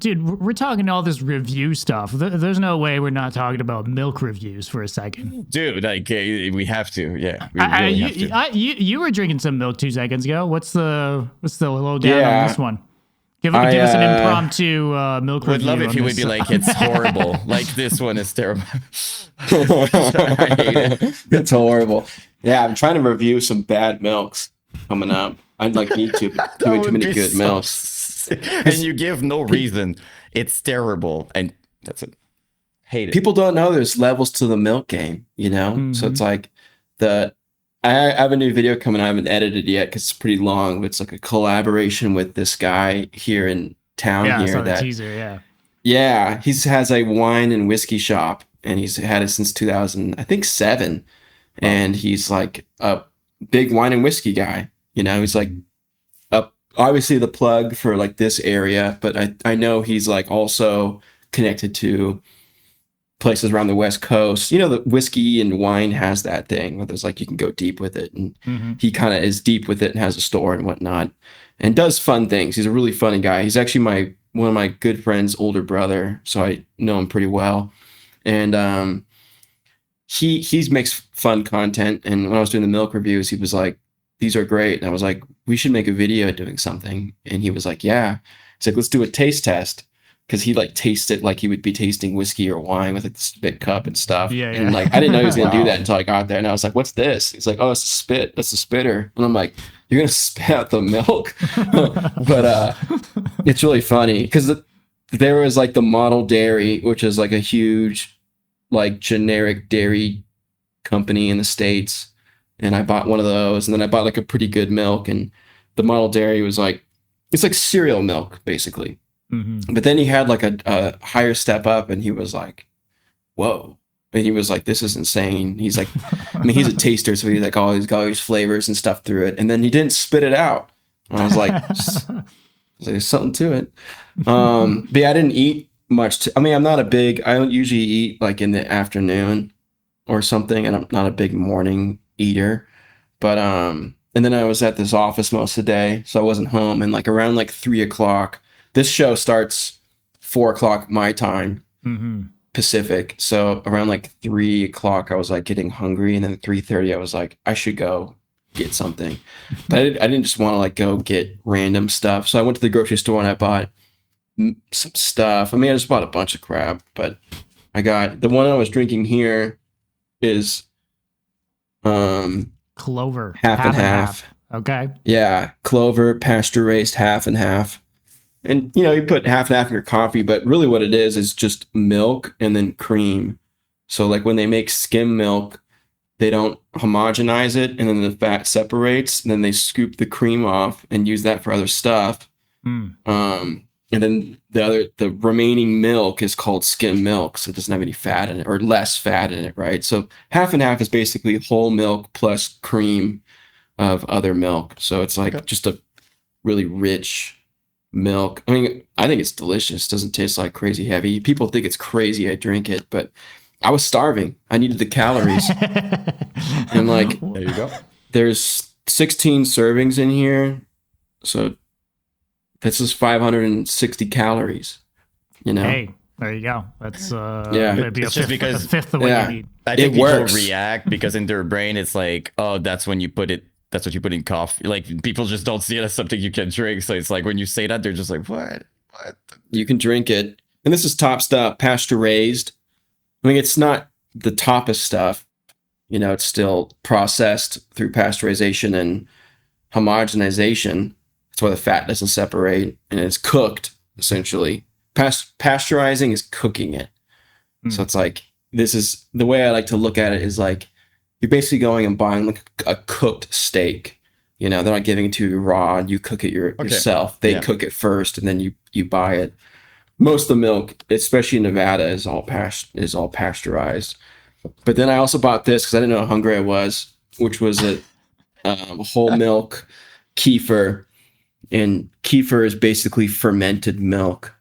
Dude, we're talking all this review stuff. There's no way we're not talking about milk reviews for a second. Dude, like we have to. Yeah, we really have to. You were drinking some milk 2 seconds ago. What's the lowdown on this one? Give us an impromptu milk review. Would love if you would be like, it's horrible. Like this one is terrible. I hate it. It's horrible. Yeah, I'm trying to review some bad milks coming up. I'd like need to. Too many good milks. And you give no reason. It's terrible. And that's it. Hate it. People don't know there's levels to the milk game, you know? Mm-hmm. So it's like I have a new video coming. I haven't edited it yet because it's pretty long. But it's like a collaboration with this guy here in town. Yeah, here. I saw the teaser, Yeah, he has a wine and whiskey shop, and he's had it since 2007. And he's like a big wine and whiskey guy. You know, he's like obviously the plug for like this area, but I know he's like also connected to places around the West Coast. You know, the whiskey and wine has that thing where there's like you can go deep with it, and he kind of is deep with it and has a store and whatnot, and does fun things. He's a really funny guy. He's actually one of my good friend's older brother, so I know him pretty well, and he makes fun content. And when I was doing the milk reviews, he was like, "These are great," and I was like, "We should make a video doing something." And he was like, "Yeah." He's like, "Let's do a taste test." Because he like tastes it like he would be tasting whiskey or wine with like this big cup and stuff. Yeah. And like I didn't know he was gonna do that until I got there. And I was like, "What's this?" He's like, "Oh, it's a spit. That's a spitter." And I'm like, "You're gonna spit out the milk?" But it's really funny because there was like the Model Dairy, which is like a huge like generic dairy company in the States. And I bought one of those, and then I bought like a pretty good milk, and the Model Dairy was like, it's like cereal milk basically. Mm-hmm. But then he had like a higher step up, and he was like, "Whoa!" And he was like, "This is insane." He's like, I mean, he's a taster, so he's like, he's got all these flavors and stuff through it, and then he didn't spit it out. And I was like, "There's something to it." But yeah, I didn't eat much. I mean, I don't usually eat like in the afternoon or something, and I'm not a big morning eater. But and then I was at this office most of the day, so I wasn't home. And like around like 3:00. This show starts 4:00 my time, Pacific. So around like 3:00, I was like getting hungry, and then at 3:30, I was like, I should go get something. But I didn't just want to like go get random stuff. So I went to the grocery store and I bought some stuff. I mean, I just bought a bunch of crap, but I got the one I was drinking here is Clover, half and half. Okay. Yeah, Clover, pasture raised, half and half. And, you know, you put half and half in your coffee, but really what it is just milk and then cream. So like when they make skim milk, they don't homogenize it, and then the fat separates, and then they scoop the cream off and use that for other stuff. And then the remaining milk is called skim milk, so it doesn't have any fat in it, or less fat in it, right? So half and half is basically whole milk plus cream of other milk. So it's like just a really rich milk. I mean, I think it's delicious. Doesn't taste like crazy heavy. People think it's crazy I drink it, but I was starving. I needed the calories. And like, there you go. There's 16 servings in here. So this is 560 calories, you know? Hey, there you go. That's maybe it's just because a fifth of what you need. I think people react because in their brain it's like, oh, that's when you put it. That's what you put in coffee. Like people just don't see it as something you can drink. So it's like when you say that, they're just like, what? You can drink it. And this is top stuff, pasture raised. I mean, it's not the toppest stuff. You know, it's still processed through pasteurization and homogenization. That's why the fat doesn't separate, and it's cooked essentially. Pasteurizing is cooking it. So it's like, this is the way I like to look at it is like, you're basically going and buying like a cooked steak. You know, they're not giving it to you raw, and you cook it yourself. They cook it first, and then you buy it. Most of the milk, especially in Nevada, is all pasteurized. But then I also bought this because I didn't know how hungry I was, which was a whole milk kefir. And kefir is basically fermented milk.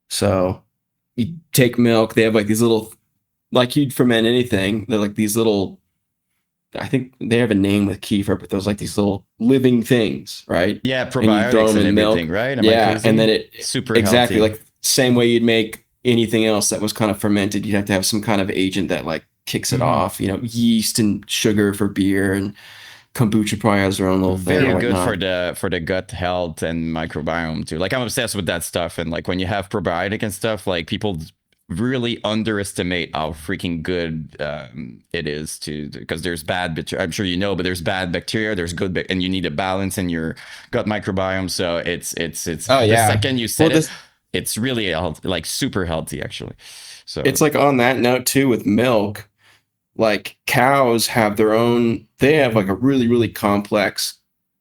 So you take milk, they have like these little, like you'd ferment anything. They're like these little, I think they have a name with kefir, but those like these little living things, right? Yeah, probiotics and everything, right? And then it super exactly healthy. like same way you'd make anything else that was kind of fermented. You'd have to have some kind of agent that like kicks it off, you know, yeast and sugar for beer, and kombucha probably has their own little thing. Very good for the gut health and microbiome too. Like I'm obsessed with that stuff, and like when you have probiotic and stuff, like people really underestimate how freaking good it is to, because there's bad bacteria. I'm sure you know, but there's bad bacteria, there's good, and you need a balance in your gut microbiome. So it's oh yeah, the second you said it's really healthy, like super healthy actually. So it's like on that note too with milk. Like cows have their own, they have like a really, really complex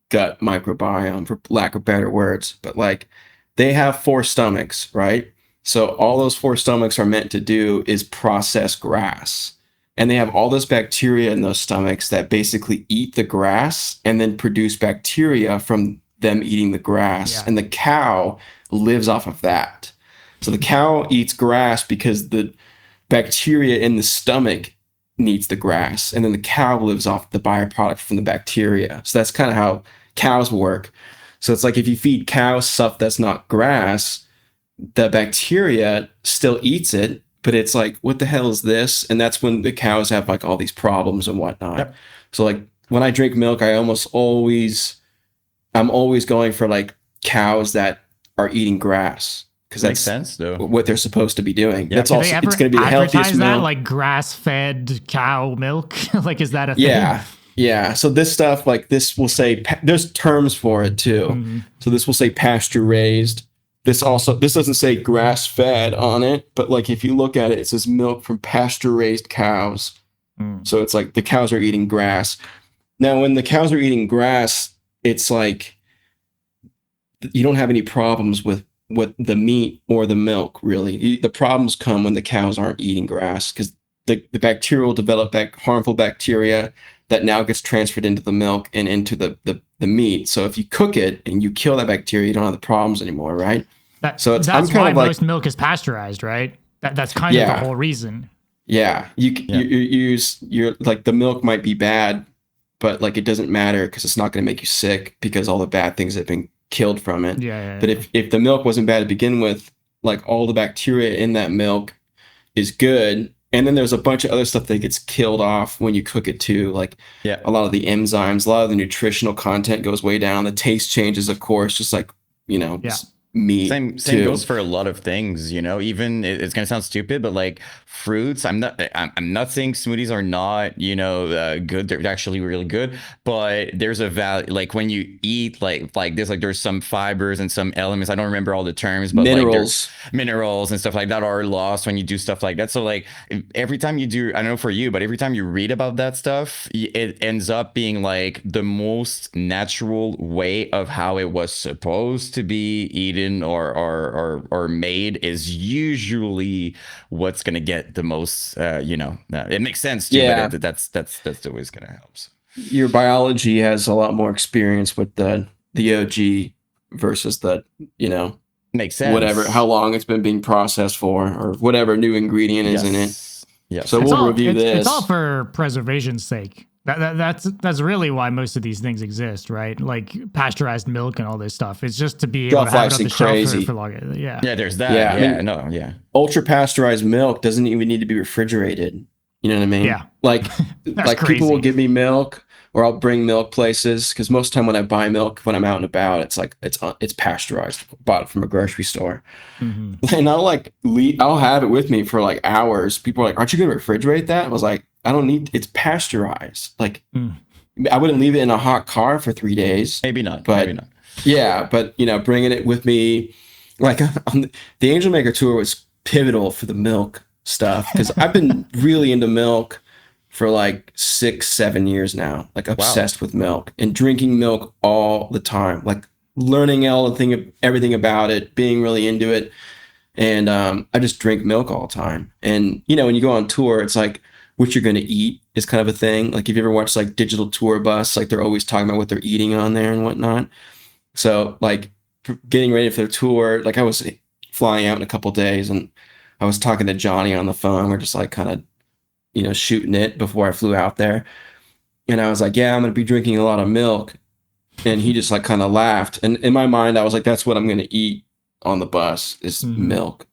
gut microbiome, for lack of better words, but like they have 4 stomachs, right? So all those 4 stomachs are meant to do is process grass. And they have all this bacteria in those stomachs that basically eat the grass and then produce bacteria from them eating the grass. Yeah. And the cow lives off of that. So the cow eats grass because the bacteria in the stomach needs the grass, and then the cow lives off the byproduct from the bacteria. So that's kind of how cows work. So it's like if you feed cows stuff that's not grass, the bacteria still eats it, but it's like, what the hell is this? And that's when the cows have like all these problems and whatnot. Yep. So like when I drink milk, I'm always going for like cows that are eating grass. Because that's sense, though. What they're supposed to be doing. Yeah. That's also, it's going to be the healthiest milk. That, like grass-fed cow milk? Like, is that a thing? Yeah. Yeah. So this stuff, like this will say, there's terms for it too. Mm-hmm. So this will say pasture raised. This doesn't say grass-fed on it, but like if you look at it, it says milk from pasture raised cows. Mm. So it's like the cows are eating grass. Now, when the cows are eating grass, it's like you don't have any problems with the meat or the milk, really. The problems come when the cows aren't eating grass, because the bacteria will develop harmful bacteria that now gets transferred into the milk and into the meat. So if you cook it and you kill that bacteria, you don't have the problems anymore, right? That's why most milk is pasteurized, right? That's kind of the whole reason. Yeah, you're like, the milk might be bad, but like it doesn't matter because it's not going to make you sick, because all the bad things have been killed from it. But if the milk wasn't bad to begin with, like all the bacteria in that milk is good, and then there's a bunch of other stuff that gets killed off when you cook it too, like a lot of the enzymes, a lot of the nutritional content goes way down, the taste changes, of course, just like, you know, meat. Same goes for a lot of things, you know. Even it's gonna sound stupid, but like fruits, I'm not saying smoothies are not, you know, good. They're actually really good, but there's a value, like when you eat like there's some fibers and some elements, I don't remember all the terms, but minerals and stuff like that are lost when you do stuff like that. So like every time you do, I don't know for you, but every time you read about that stuff, it ends up being like the most natural way of how it was supposed to be eaten or made is usually what's going to get the most, you know, it makes sense too, but that's always going to help. So. Your biology has a lot more experience with the OG versus the, you know, makes sense, whatever, how long it's been being processed for, or whatever new ingredient is in it. Yeah. So we'll review this. It's all for preservation's sake. That's really why most of these things exist, right? Like pasteurized milk and all this stuff. It's just to be able to have it on the shelf for longer. Yeah. Yeah, there's that. Yeah. Ultra pasteurized milk doesn't even need to be refrigerated. You know what I mean? Yeah. Like people will give me milk, or I'll bring milk places, because most of the time when I buy milk, when I'm out and about, it's like it's pasteurized, bought it from a grocery store. Mm-hmm. And I'll have it with me for like hours. People are like, "Aren't you gonna refrigerate that?" I was like, I don't need, it's pasteurized. Like I wouldn't leave it in a hot car for 3 days. Maybe not. Yeah, but you know, bringing it with me, like on the Angel Maker tour was pivotal for the milk stuff, because I've been really into milk for like 6-7 years now, like obsessed with milk and drinking milk all the time, like learning everything about it, being really into it. And I just drink milk all the time. And you know, when you go on tour, it's like, what you're going to eat is kind of a thing. Like if you ever watch like Digital Tour Bus, like they're always talking about what they're eating on there and whatnot. So like getting ready for the tour, like I was flying out in a couple of days, and I was talking to Johnny on the phone. We're just like kind of, you know, shooting it before I flew out there. And I was like, yeah, I'm going to be drinking a lot of milk. And he just like kind of laughed. And in my mind, I was like, that's what I'm going to eat on the bus is milk.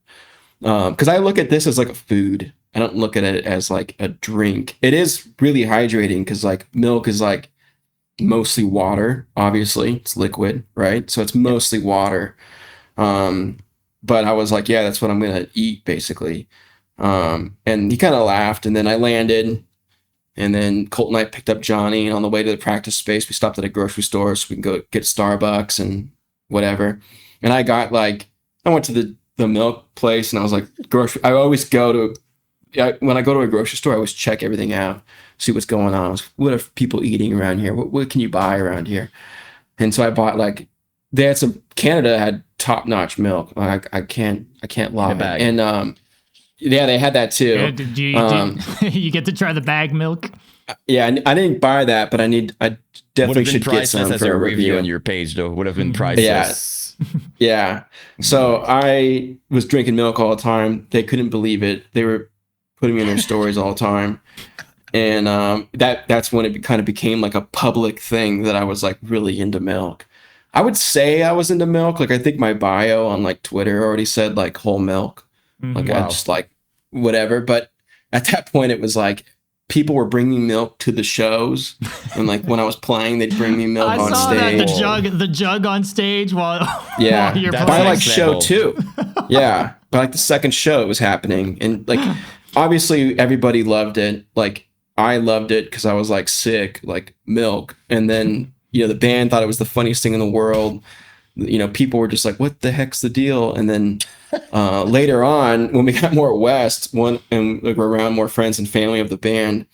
Because I look at this as like a food. I don't look at it as like a drink. It is really hydrating because like milk is like mostly water. Obviously, it's liquid, right? So it's mostly water. But I was like, yeah, that's what I'm gonna eat basically. And he kind of laughed, and then I landed, and then Colt and I picked up Johnny, and on the way to the practice space, we stopped at a grocery store so we can go get Starbucks and whatever. And I got like, I went to the milk place, and I was like, I always go to, when I go to a grocery store, I always check everything out, see what's going on. What are people eating around here? What can you buy around here? And so I bought like, they had Canada had top-notch milk. I can't lie. And yeah, they had that too. Yeah, did you get to try the bag milk? Yeah, I didn't buy that, but I definitely should get some as for a review on you. your page, though. Would have been priceless. Yeah. So I was drinking milk all the time. They couldn't believe it. They were putting me in their stories all the time. And that's when it kind of became like a public thing that I was like really into milk. I would say I was into milk. Like I think my bio on like Twitter already said like whole milk. Like I just like whatever. But at that point it was like people were bringing milk to the shows, and like when I was playing, they'd bring me milk on stage. That, the jug on stage while yeah, while you're by like show level. 2. Yeah, by like the second show it was happening, and like obviously everybody loved it. Like I loved it because I was like sick, like milk, and then the band thought it was the funniest thing in the world. People were just like, what the heck's the deal? And then later on, when we got more west, and we were around more friends and family of the band,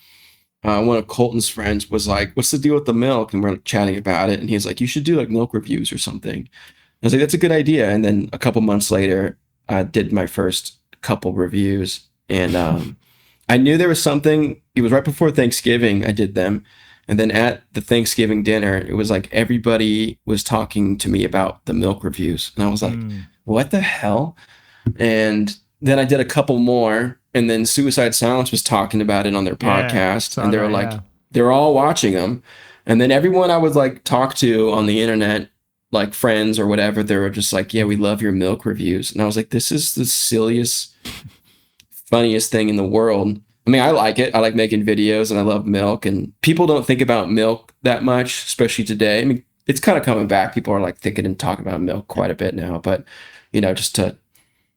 one of Colton's friends was like, what's the deal with the milk? And we're like, chatting about it. And he's like, you should do like milk reviews or something. I was like, that's a good idea. And then a couple months later, I did my first couple reviews. And I knew there was something. It was right before Thanksgiving I did them. And then at the Thanksgiving dinner, it was like everybody was talking to me about the milk reviews. And I was like, what the hell? And then I did a couple more. And then Suicide Silence was talking about it on their podcast. And they were like, they were all watching them. And then everyone I would like talk to on the internet, like friends or whatever, they were just like, yeah, we love your milk reviews. And I was like, this is the silliest, funniest thing in the world. I mean, I like it. I like making videos and I love milk, and people don't think about milk that much, especially today. I mean, it's kind of coming back. People are like thinking and talking about milk quite a bit now, but just to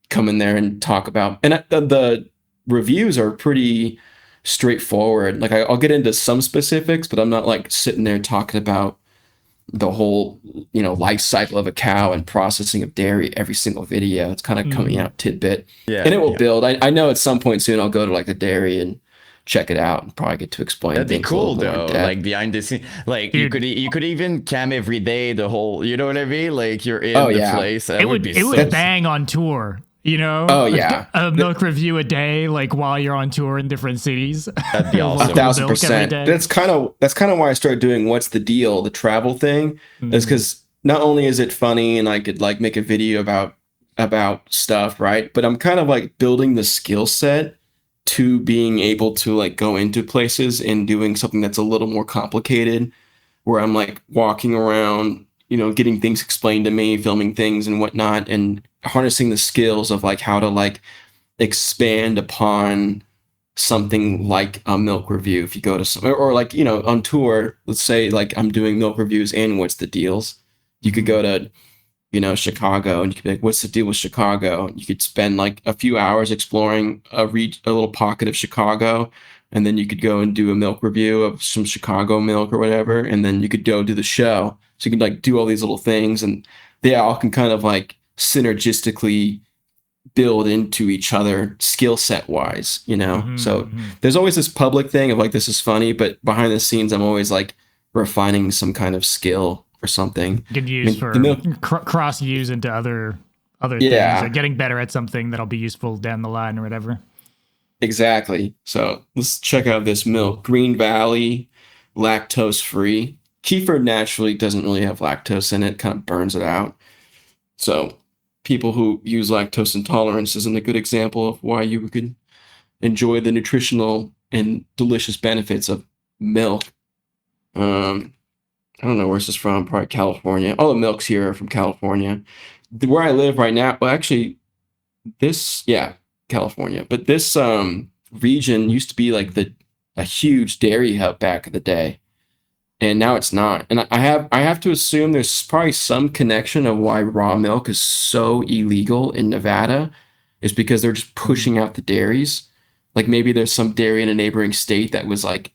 come in there and talk about, and the reviews are pretty straightforward. Like I'll get into some specifics, but I'm not like sitting there talking about the whole, life cycle of a cow and processing of dairy every single video. It's kind of coming out tidbit. Yeah, and it will build. I know at some point soon I'll go to like the dairy and check it out and probably get to explain. That'd be cool though. Like behind the scene, like you could even cam every day, the whole, you know what I mean? Like you're in the place. That would bang on tour. Oh yeah, a milk review a day, like while you're on tour in different cities. That'd be awesome. 1,000%. That's kind of why I started doing What's the Deal, the travel thing, is because not only is it funny and I could like make a video about stuff, right? But I'm kind of like building the skill set to being able to like go into places and doing something that's a little more complicated, where I'm like walking around, getting things explained to me, filming things and whatnot, and harnessing the skills of like how to like expand upon something like a milk review. If you go to somewhere or like, on tour, let's say like I'm doing milk reviews and What's the Deals. You could go to, Chicago, and you could be like, what's the deal with Chicago? You could spend like a few hours exploring a little pocket of Chicago. And then you could go and do a milk review of some Chicago milk or whatever. And then you could go do the show. So you can like do all these little things, and they all can kind of like synergistically build into each other skill set wise, So there's always this public thing of like, this is funny, but behind the scenes, I'm always like refining some kind of skill or something. You can use cross use into other things, or getting better at something that'll be useful down the line or whatever. Exactly. So let's check out this milk. Green Valley, lactose free. Kefir naturally doesn't really have lactose in it, kind of burns it out. So people who use lactose intolerance isn't a good example of why you could enjoy the nutritional and delicious benefits of milk. I don't know where this is from, probably California. All the milks here are from California. where I live right now, well, actually, California, but this region used to be like a huge dairy hub back in the day, and now it's not. And I have to assume there's probably some connection of why raw milk is so illegal in Nevada, is because they're just pushing out the dairies. Like maybe there's some dairy in a neighboring state that was like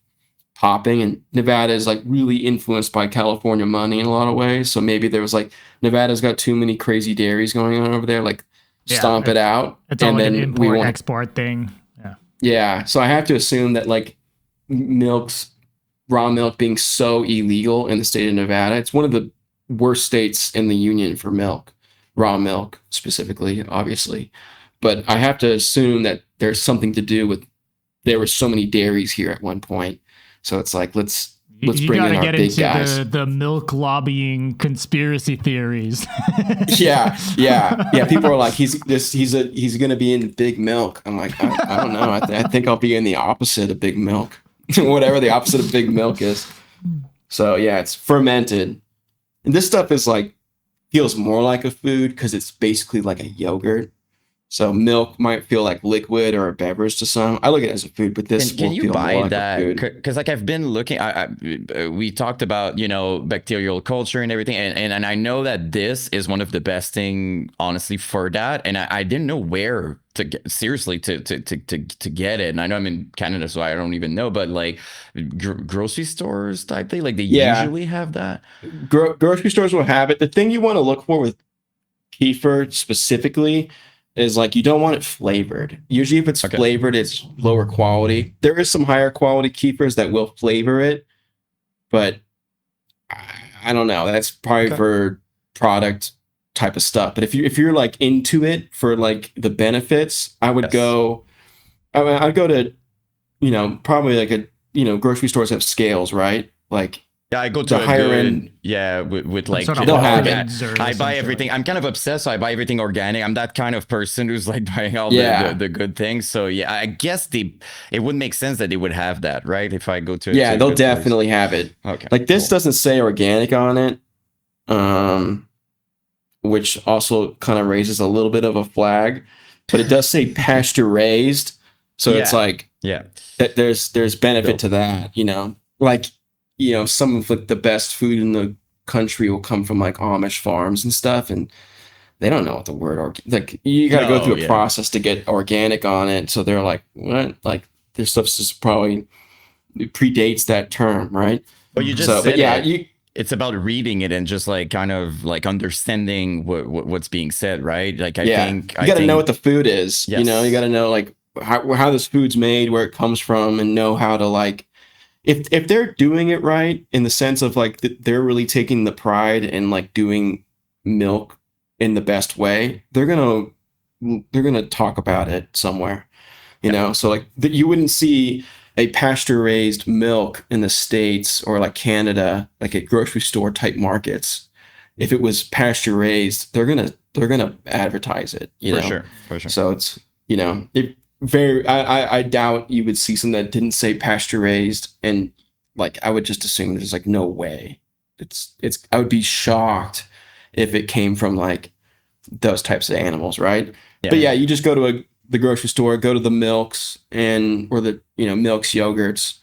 popping, and Nevada is like really influenced by California money in a lot of ways. So maybe there was like Nevada's got too many crazy dairies going on over there, like stomp it out. It's all like an import export thing. Yeah. Yeah. So I have to assume that like raw milk being so illegal in the state of Nevada, it's one of the worst states in the union for milk, raw milk specifically, obviously. But I have to assume that there's something to do with there were so many dairies here at one point. So it's like, let's bring in our big guys. The milk lobbying conspiracy theories. Yeah. People are like, he's going to be in big milk. I'm like, I don't know. I think I'll be in the opposite of big milk, whatever the opposite of big milk is. So yeah, it's fermented, and this stuff is like feels more like a food because it's basically like a yogurt. So milk might feel like liquid or a beverage to some. I look at it as a food, but this can will you feel buy more like that? a food. Because like I've been looking, we talked about bacterial culture and everything, and I know that this is one of the best thing, honestly, for that. And I didn't know where to get seriously to get it. And I know I'm in Canada, so I don't even know. But like grocery stores type thing, like they usually have that. Grocery stores will have it. The thing you want to look for with kefir specifically is like you don't want it flavored. Usually if it's flavored, it's lower quality. There is some higher quality kefirs that will flavor it, but I don't know. That's probably for product type of stuff. But if you're like into it for like the benefits, I would go. I'd go to, probably like grocery stores have scales, right? Like. Yeah, I go to the higher end. Yeah, with like they'll have it. I buy everything. I'm kind of obsessed, so I buy everything organic. I'm that kind of person who's like buying all the good things. So yeah, I guess it would make sense that they would have that, right? If I go to they'll definitely have it. Okay, like this doesn't say organic on it, which also kind of raises a little bit of a flag, but it does say pasture raised, so it's like that there's benefit to that, like. Some of like the best food in the country will come from like Amish farms and stuff, and they don't know what the word like. You got to go through a process to get organic on it. So they're like, what? Like their stuff's just probably predates that term, right? But you just said it's about reading it and just like kind of like understanding what's being said, right? Like I think you got to know what the food is. Yes. You got to know like how this food's made, where it comes from, and know how to like. If they're doing it right in the sense of like they're really taking the pride in like doing milk in the best way, they're gonna talk about it somewhere, So like you wouldn't see a pasture raised milk in the States or like Canada, like at grocery store type markets. If it was pasture raised, they're gonna advertise it, For sure. So it's I doubt you would see something that didn't say pasture raised, and like I would just assume there's like no way. I would be shocked if it came from like those types of animals, right? Yeah. But you just go to the grocery store, go to the milks or the milks, yogurts,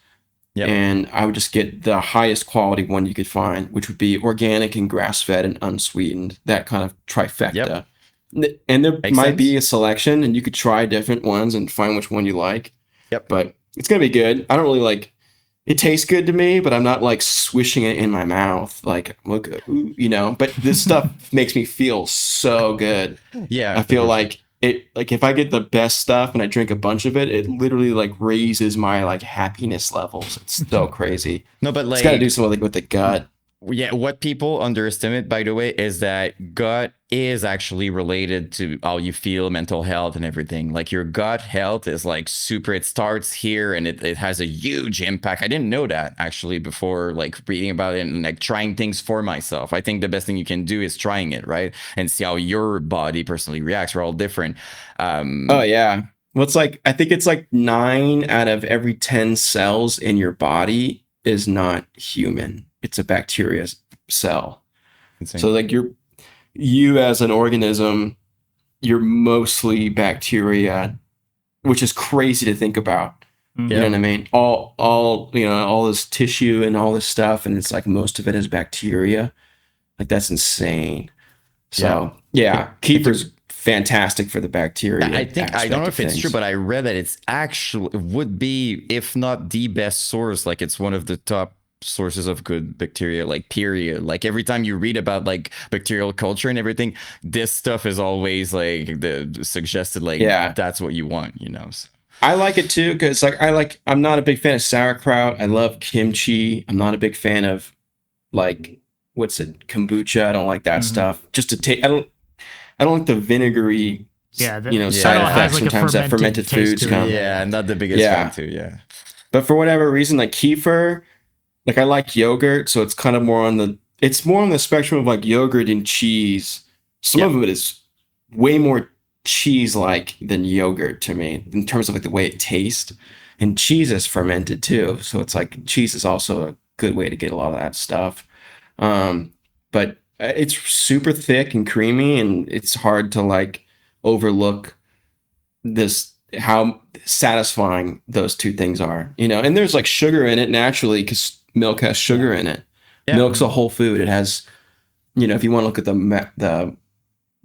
and I would just get the highest quality one you could find, which would be organic and grass fed and unsweetened. That kind of trifecta. Yep. And there might be a selection, and you could try different ones and find which one you like. Yep. But it's gonna be good. I don't really like. It tastes good to me, but I'm not like swishing it in my mouth. Like, look, But this stuff makes me feel so good. Yeah. I feel like it. Like if I get the best stuff and I drink a bunch of it, it literally like raises my like happiness levels. It's so crazy. No, but like it's got to do something with the gut. Yeah, what people underestimate, by the way, is that gut is actually related to how you feel, mental health and everything. Like your gut health is like super, it starts here and it has a huge impact. I didn't know that actually before like reading about it and like trying things for myself. I think the best thing you can do is trying it, right? And see how your body personally reacts. We're all different. Oh yeah. Well, I think it's like 9 out of every 10 cells in your body is not human. It's a bacteria cell. Insane. So like you as an organism, you're mostly bacteria, which is crazy to think about. You know what I mean? All you know, all this tissue and all this stuff, and it's like most of it is bacteria. Like that's insane. So kefir's fantastic for the bacteria. I think, I don't know if it's true, but I read that it's actually would be, if not the best source, like it's one of the top sources of good bacteria, like period. Like every time you read about like bacterial culture and everything, this stuff is always like the suggested, like that's what you want, you know. So. I like it too, because I'm not a big fan of sauerkraut. I love kimchi. I'm not a big fan of like kombucha. I don't like that stuff. Just to take, I don't like the vinegary, side effects sometimes that fermented foods come. Yeah, I'm not the biggest fan too. Yeah, but for whatever reason, like kefir, like I like yogurt, so it's kind of more on the spectrum of like yogurt and cheese. Some of it is way more cheese-like than yogurt to me in terms of like the way it tastes. And cheese is fermented too, so it's like cheese is also a good way to get a lot of that stuff. But it's super thick and creamy, and it's hard to like overlook this, how satisfying those two things are, you know. And there's like sugar in it naturally because milk has sugar in it. Milk's a whole food. It has, you know, if you want to look at the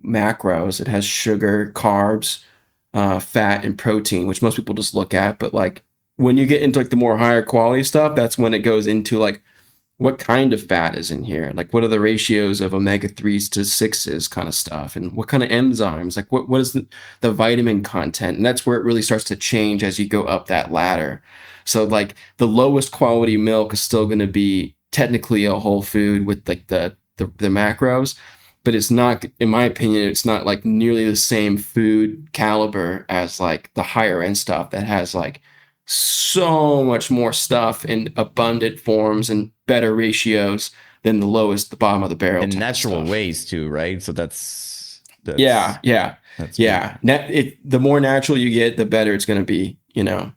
macros, it has sugar, carbs, fat, and protein, which most people just look at. But like when you get into like the more higher quality stuff, that's when it goes into like what kind of fat is in here, like what are the ratios of omega-3s to 6s kind of stuff, and what kind of enzymes, like what is the vitamin content. And that's where it really starts to change as you go up that ladder. So like the lowest quality milk is still going to be technically a whole food with like the macros, but it's not, in my opinion, it's not like nearly the same food caliber as like the higher end stuff that has like so much more stuff in abundant forms and better ratios than the bottom of the barrel. In natural ways too, right? So that's the more natural you get, the better it's going to be, you know.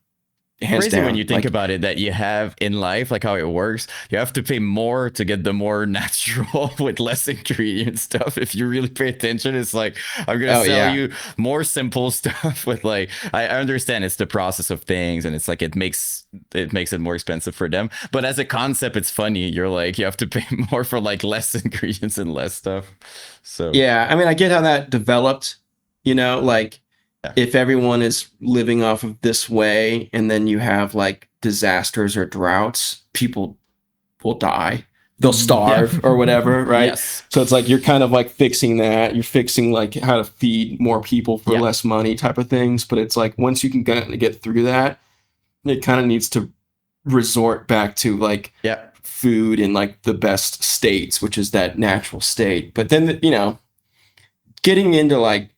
Hands crazy down. When you think about it, that you have in life, like how it works, you have to pay more to get the more natural with less ingredient stuff. If you really pay attention, it's like, I'm gonna sell you more simple stuff with like, I understand it's the process of things, and it's like it makes it more expensive for them, but as a concept it's funny. You're like, you have to pay more for like less ingredients and less stuff. So I mean, I get how that developed, you know, like if everyone is living off of this way and then you have like disasters or droughts, people will die. They'll starve or whatever, right? Yes. So it's like you're kind of like fixing that. You're fixing like how to feed more people for less money type of things. But it's like once you can get through that, it kind of needs to resort back to like food in like the best states, which is that natural state. But then, you know, getting into like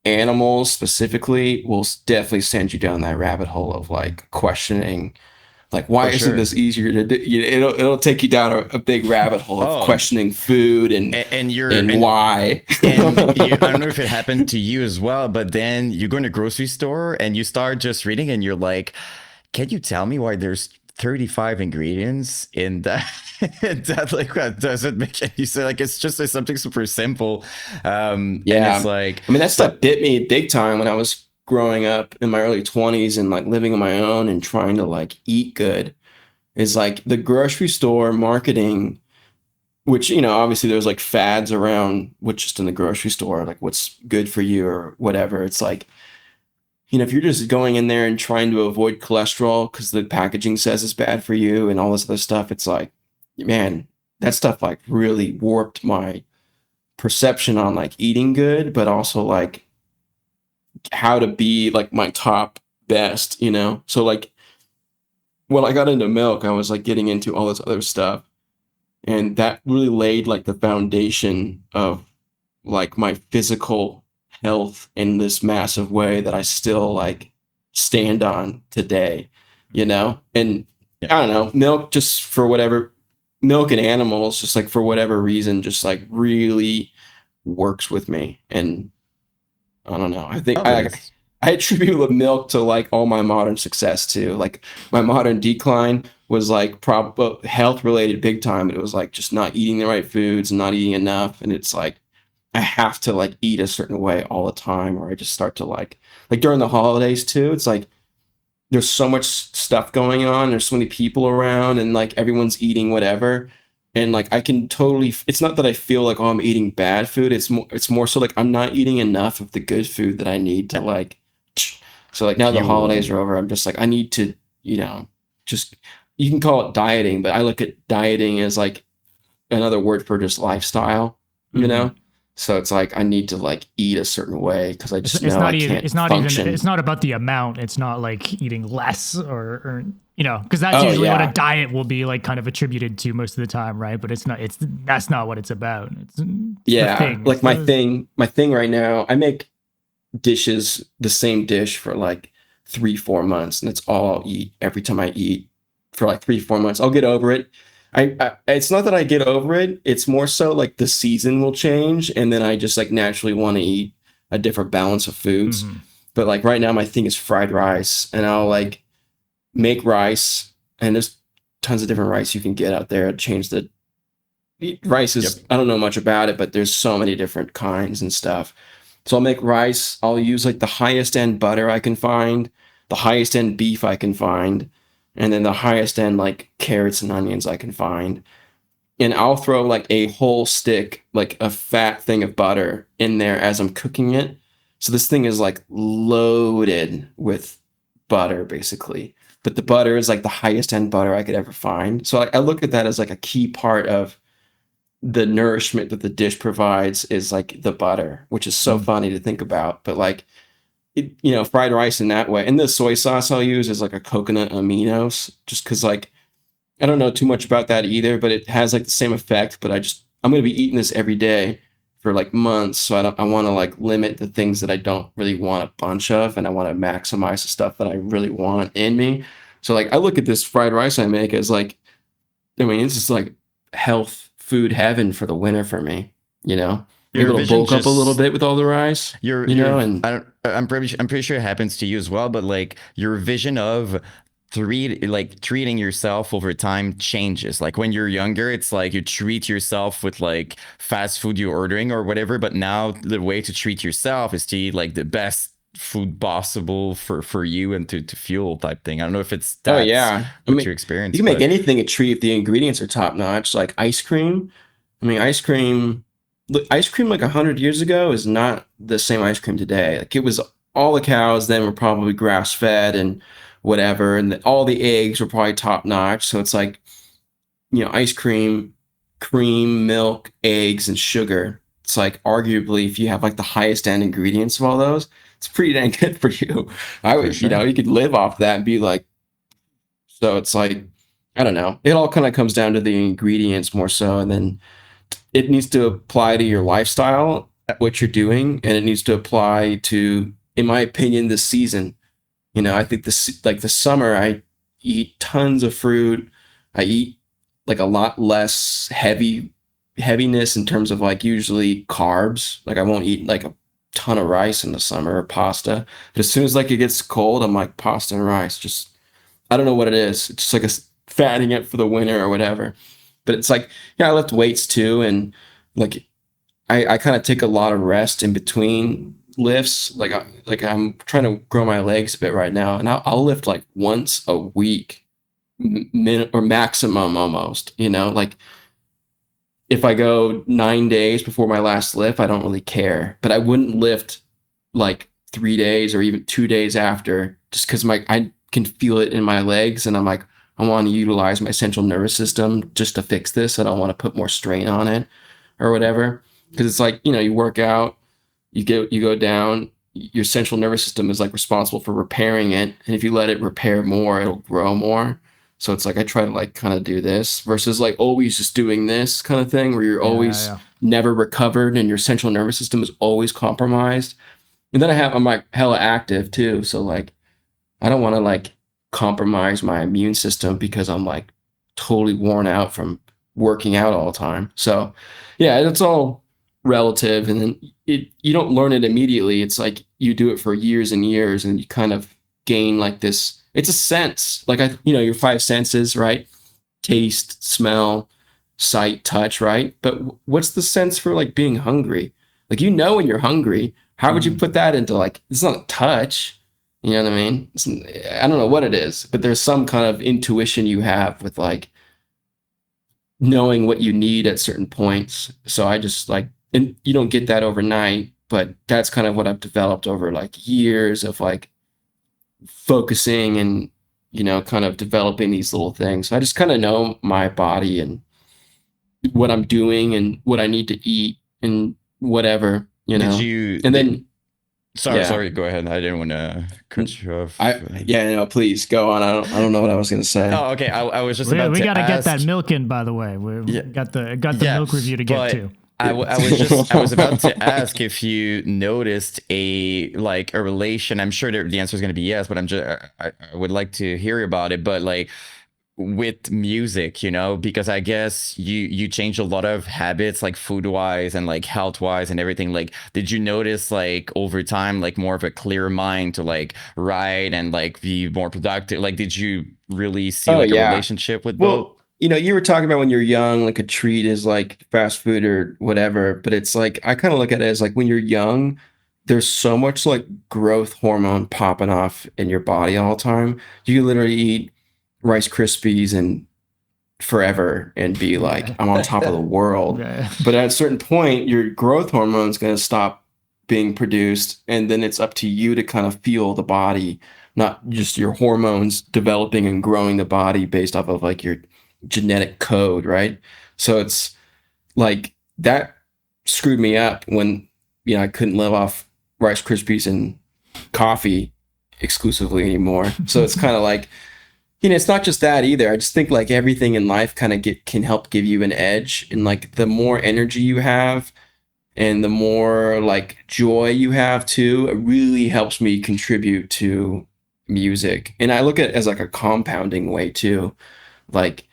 animals specifically will definitely send you down that rabbit hole of like questioning, like why isn't this easier to do? It'll take you down a big rabbit hole of questioning food and why. And I don't know if it happened to you as well, but then you go in a grocery store and you start just reading and you're like, can you tell me why there's 35 ingredients in that? That like that doesn't make any sense. Like it's just like something super simple. And it's like, I mean, that stuff bit me big time when I was growing up in my early 20s and like living on my own and trying to like eat good. Is like the grocery store marketing, which, you know, obviously there's like fads around what's just in the grocery store, like what's good for you or whatever. It's like, you know, if you're just going in there and trying to avoid cholesterol because the packaging says it's bad for you and all this other stuff, it's like, man, that stuff like really warped my perception on like eating good, but also like how to be like my top best, you know? So like when I got into milk, I was like getting into all this other stuff, and that really laid like the foundation of like my physical health in this massive way that I still like stand on today, you know? And I don't know, milk and animals, just like for whatever reason, just like really works with me. And I don't know, I think I attribute the milk to like all my modern success too. Like my modern decline was like health related big time. It was like just not eating the right foods and not eating enough. And it's like I have to like eat a certain way all the time, or I just start to like during the holidays too. It's like there's so much stuff going on. There's so many people around, and like everyone's eating whatever. And like I can totally. It's not that I feel like, oh, I'm eating bad food. It's more so like I'm not eating enough of the good food that I need to like. So like now the holidays are over, I'm just like I need to, just you can call it dieting, but I look at dieting as like another word for just lifestyle, So it's like I need to like eat a certain way because I just know I can't function. It's not about the amount. It's not like eating less or because that's usually what a diet will be like kind of attributed to most of the time, right? But that's not what it's about. It's like my thing right now, I make dishes, the same dish for like 3-4 months, and it's all I'll eat every time I eat for like 3-4 months. I'll get over it. I it's not that I get over it. It's more so like the season will change, and then I just like naturally want to eat a different balance of foods. But like right now, my thing is fried rice, and I'll like make rice, and there's tons of different rice you can get out there. Change the rice is I don't know much about it, but there's so many different kinds and stuff. So I'll make rice. I'll use like the highest end butter I can find, the highest end beef I can find, and then the highest end like carrots and onions I can find. And I'll throw like a whole stick, like a fat thing of butter in there as I'm cooking it. So this thing is like loaded with butter basically. But the butter is like the highest end butter I could ever find. So I look at that as like a key part of the nourishment that the dish provides is like the butter, which is so funny to think about. But like, fried rice in that way. And the soy sauce I'll use is like a coconut aminos, just because like, I don't know too much about that either, but it has like the same effect. But I'm going to be eating this every day for like months. So I want to like limit the things that I don't really want a bunch of. And I want to maximize the stuff that I really want in me. So like, I look at this fried rice I make as like, it's just like health food heaven for the winter for me, Maybe it'll bulk up a little bit with all the rice, and I'm pretty sure it happens to you as well, but like your vision of treating yourself over time changes. Like when you're younger, it's like you treat yourself with like fast food you're ordering or whatever, but now the way to treat yourself is to eat like the best food possible for you and to fuel type thing. I don't know if it's what your experience. You can make anything a treat if the ingredients are top notch, like ice cream. Ice cream like 100 years ago is not the same ice cream today. Like it was all the cows then were probably grass fed and whatever, and all the eggs were probably top notch. So it's like, ice cream, milk, eggs, and sugar. It's like arguably if you have like the highest end ingredients of all those, it's pretty dang good for you. I would, you could live off that and be like, so it's like, I don't know. It all kind of comes down to the ingredients more so. And then it needs to apply to your lifestyle, what you're doing. And it needs to apply to, in my opinion, the season. I think the summer, I eat tons of fruit. I eat like a lot less heaviness in terms of like usually carbs. Like I won't eat like a ton of rice in the summer or pasta. But as soon as like it gets cold, I'm like pasta and rice. Just I don't know what it is. It's just like a fattening it for the winter or whatever. But it's like I lift weights too, and like I kind of take a lot of rest in between lifts. Like I'm trying to grow my legs a bit right now, and I'll lift like once a week, minute or maximum almost. Like if I go 9 days before my last lift, I don't really care. But I wouldn't lift like 3 days or even 2 days after, just because I can feel it in my legs, and I'm like, I want to utilize my central nervous system just to fix this. I don't want to put more strain on it or whatever. Because it's like, you work out, you go down, your central nervous system is like responsible for repairing it. And if you let it repair more, it'll grow more. So it's like I try to like kind of do this versus like always just doing this kind of thing where you're always never recovered and your central nervous system is always compromised. And then I'm like hella active too. So like I don't want to like compromise my immune system because I'm like totally worn out from working out all the time. So yeah, it's all relative. And then you don't learn it immediately. It's like you do it for years and years and you kind of gain like this. It's a sense, like your five senses, right? Taste, smell, sight, touch, right? But what's the sense for like being hungry? Like, you know, when you're hungry, how would you put that into like, it's not a touch, you know what I mean? I don't know what it is, but there's some kind of intuition you have with like knowing what you need at certain points. So I just like, and you don't get that overnight, but that's kind of what I've developed over like years of like focusing and, you know, kind of developing these little things. So I just kind of know my body and what I'm doing and what I need to eat and whatever, you know. And then sorry, go ahead. I didn't want to cut you off. No, please go on. I don't know what I was going to say. Oh, okay. I was just about to we got to ask, get that milk in, by the way. We got the milk review to get to. I was about to ask if you noticed a relation. I'm sure the answer is going to be yes, but I would like to hear about it. But like with music, you know, because I guess you change a lot of habits, like food wise and like health wise and everything. Like, did you notice like over time, like more of a clear mind to like write and like be more productive? Like, did you really see a relationship with both? You know, you were talking about when you're young, like a treat is like fast food or whatever, but it's like, I kind of look at it as like when you're young, there's so much like growth hormone popping off in your body all the time. You can literally eat Rice Krispies and forever and be like, I'm on top of the world. But at a certain point, your growth hormone is going to stop being produced. And then it's up to you to kind of feel the body, not just your hormones developing and growing the body based off of like your genetic code, right? So it's like that screwed me up when, you know, I couldn't live off Rice Krispies and coffee exclusively anymore. So it's kind of like, you know, it's not just that either. I just think like everything in life kind of can help give you an edge. And like the more energy you have and the more like joy you have too, it really helps me contribute to music. And I look at it as like a compounding way too. Like,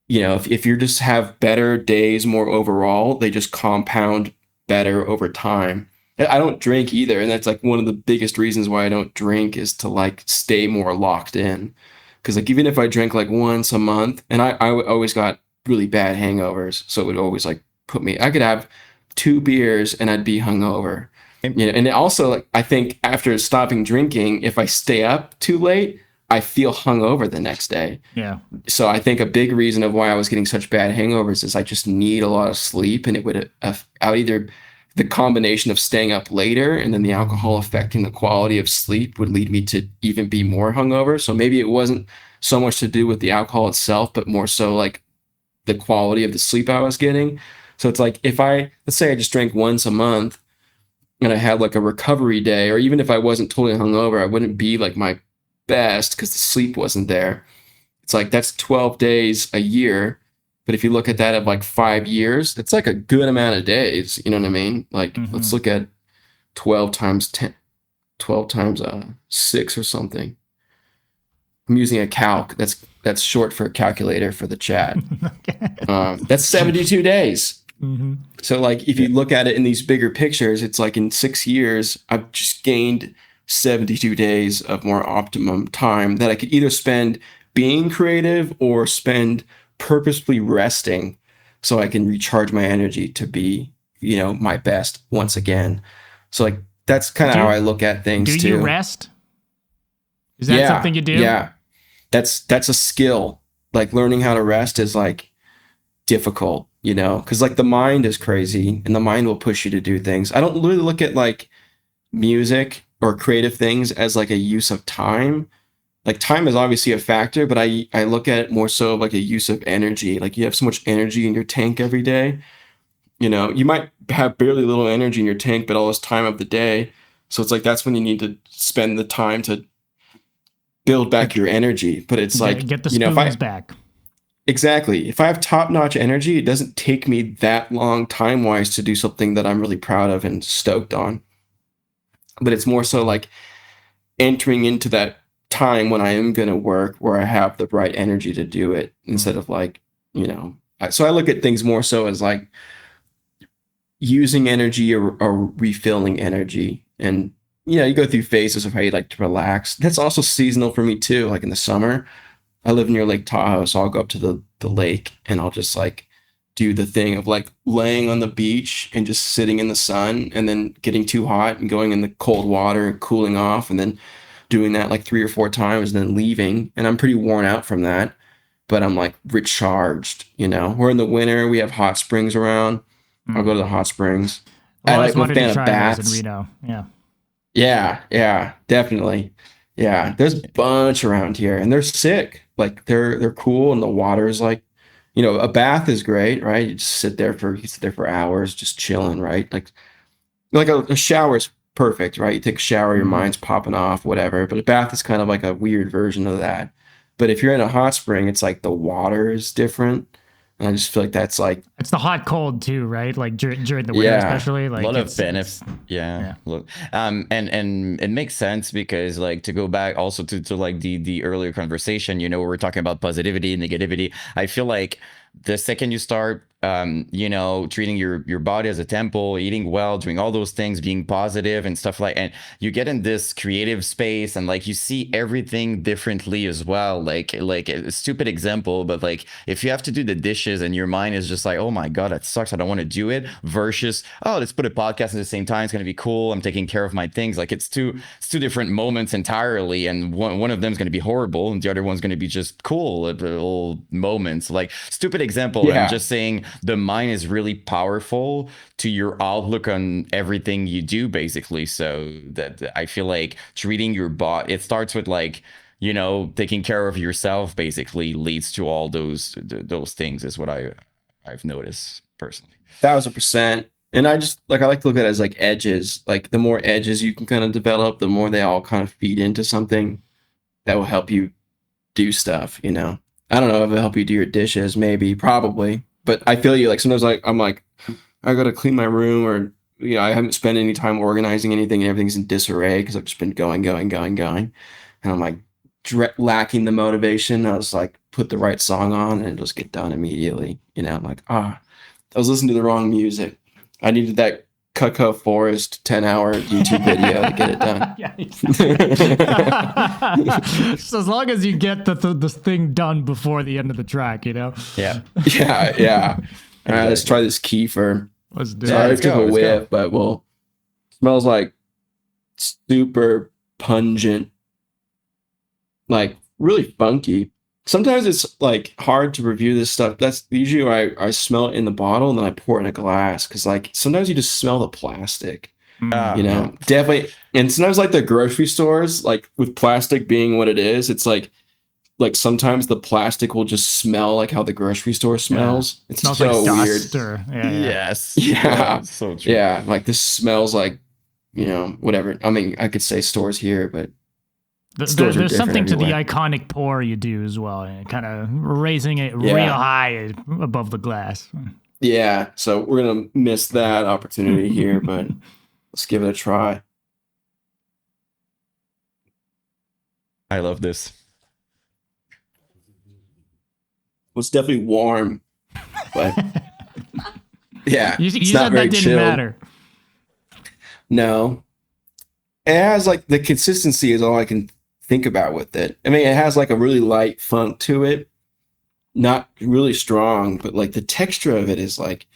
you know, if you just have better days more overall, they just compound better over time. I don't drink either. And that's like one of the biggest reasons why I don't drink is to like stay more locked in. Because like even if I drank like once a month, and I always got really bad hangovers, so it would always like put me. I could have 2 beers and I'd be hungover. You know, and also like I think after stopping drinking, if I stay up too late, I feel hungover the next day. Yeah. So I think a big reason of why I was getting such bad hangovers is I just need a lot of sleep, and it would either the combination of staying up later and then the alcohol affecting the quality of sleep would lead me to even be more hungover. So maybe it wasn't so much to do with the alcohol itself, but more so like the quality of the sleep I was getting. So it's like if let's say I just drank once a month and I had like a recovery day, or even if I wasn't totally hungover, I wouldn't be like my best because the sleep wasn't there. It's like that's 12 days a year. But if you look at that of like 5 years, it's like a good amount of days. You know what I mean? Like let's look at 12 times 10, 12 times 6 or something. I'm using a calc. That's short for a calculator for the chat. That's 72 days. So like if you look at it in these bigger pictures, it's like in 6 years, I've just gained 72 days of more optimum time that I could either spend being creative or spend purposefully resting so I can recharge my energy to be, you know, my best once again. So like that's kind of how I look at things too. Do you rest? Is that something you do? Yeah. That's a skill. Like learning how to rest is like difficult, you know, because like the mind is crazy and the mind will push you to do things. I don't really look at like music or creative things as like a use of time. Like time is obviously a factor, but I look at it more so like a use of energy. Like you have so much energy in your tank every day. You know, you might have barely little energy in your tank, but all this time of the day. So it's like that's when you need to spend the time to build back your energy. But it's like, get the spoons back. Exactly. If I have top-notch energy, it doesn't take me that long time-wise to do something that I'm really proud of and stoked on. But it's more so like entering into that time when I am going to work where I have the right energy to do it instead of like, you know, so I look at things more so as like using energy or refilling energy. And, you know, you go through phases of how you like to relax. That's also seasonal for me too. Like in the summer, I live near Lake Tahoe, so I'll go up to the lake and I'll just like do the thing of like laying on the beach and just sitting in the sun and then getting too hot and going in the cold water and cooling off and then doing that like 3 or 4 times and then leaving. And I'm pretty worn out from that, but I'm like recharged, you know. We're in the winter, we have hot springs around. I'll go to the hot springs. Well, I I like wanted a fan to of try those bats. in Reno. Yeah. Yeah, definitely. Yeah, there's a bunch around here and they're sick. Like they're cool and the water is like, you know, a bath is great, right? You just sit there for hours just chilling, right? Like a shower is perfect, right? You take a shower, your mind's popping off, whatever. But a bath is kind of like a weird version of that. But if you're in a hot spring, it's like the water is different. And I just feel like that's like It's the hot cold too, right? Like during the winter, especially. Like a lot of benefits. Yeah. Look, and it makes sense because like to go back also to like the earlier conversation, you know, we were talking about positivity, negativity. I feel like the second you start, you know, treating your body as a temple, eating well, doing all those things, being positive and stuff like, and you get in this creative space and like you see everything differently as well. Like a stupid example, but like if you have to do the dishes and your mind is just like, oh my God, that sucks, I don't want to do it, versus, oh, let's put a podcast at the same time, it's going to be cool, I'm taking care of my things. Like it's two different moments entirely, and one of them is going to be horrible and the other one's going to be just cool little moments. Like stupid example. I'm just saying the mind is really powerful to your outlook on everything you do, basically. So that I feel like treating your body, it starts with like, you know, taking care of yourself basically leads to all those things is what I've noticed personally. 1000%. And I like to look at it as like edges. Like the more edges you can kind of develop, the more they all kind of feed into something that will help you do stuff, you know. I don't know if it'll help you do your dishes, maybe, probably. But I feel you, like sometimes like I'm like, I gotta clean my room, or you know, I haven't spent any time organizing anything and everything's in disarray because I've just been going. And I'm like lacking the motivation. I was like, put the right song on and it'll just get done immediately. You know, I'm like, I was listening to the wrong music. I needed that Cacao Forest 10-hour YouTube video to get it done. So as long as you get the thing done before the end of the track, you know? Yeah. Yeah. All right, let's try this kefir. Let's do Sorry, it. I took a whiff, but smells like super pungent, like really funky. Sometimes it's like hard to review this stuff. That's usually why I smell it in the bottle and then I pour it in a glass, because like sometimes you just smell the plastic, you know. Definitely. And sometimes like the grocery stores, like with plastic being what it is, it's like sometimes the plastic will just smell like how the grocery store smells. It's smells so like weird. dust or, Yes. Yeah. So true. Yeah. Like this smells like, you know, whatever. I mean, I could say stores here, but there's something to the everywhere. iconic pour you do as well, and kind of raising it real high above the glass. Yeah, so we're gonna miss that opportunity here, but let's give it a try. I love this. Well, it's definitely warm, but yeah, you it's said not very that didn't chilled. matter. No, it has like the consistency is all I can think about with it. I mean, it has like a really light funk to it, not really strong, but like the texture of it is like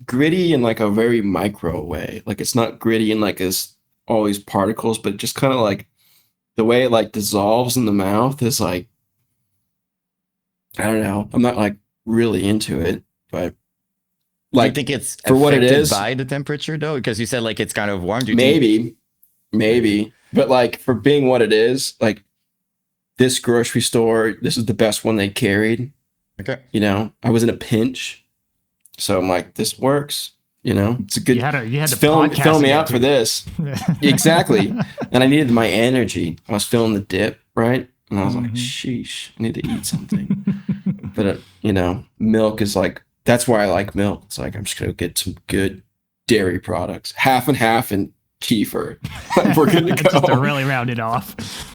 gritty in like a very micro way. Like it's not gritty in like as all these particles, but just kind of like the way it like dissolves in the mouth is like, I don't know. I'm not like really into it, but like, do you think it's for what it is by the temperature though? Because you said like it's kind of warm. Maybe, but like for being what it is, like this grocery store, this is the best one they carried. Okay. You know, I was in a pinch, so I'm like, this works. You know, it's a good. You had to film me out for this. Exactly, and I needed my energy. I was feeling the dip, right? And I was like, sheesh, I need to eat something. But you know, milk is like, that's why I like milk. It's like, I'm just gonna get some good dairy products, half and half, and kefir. We're good to go. Just to really round it off.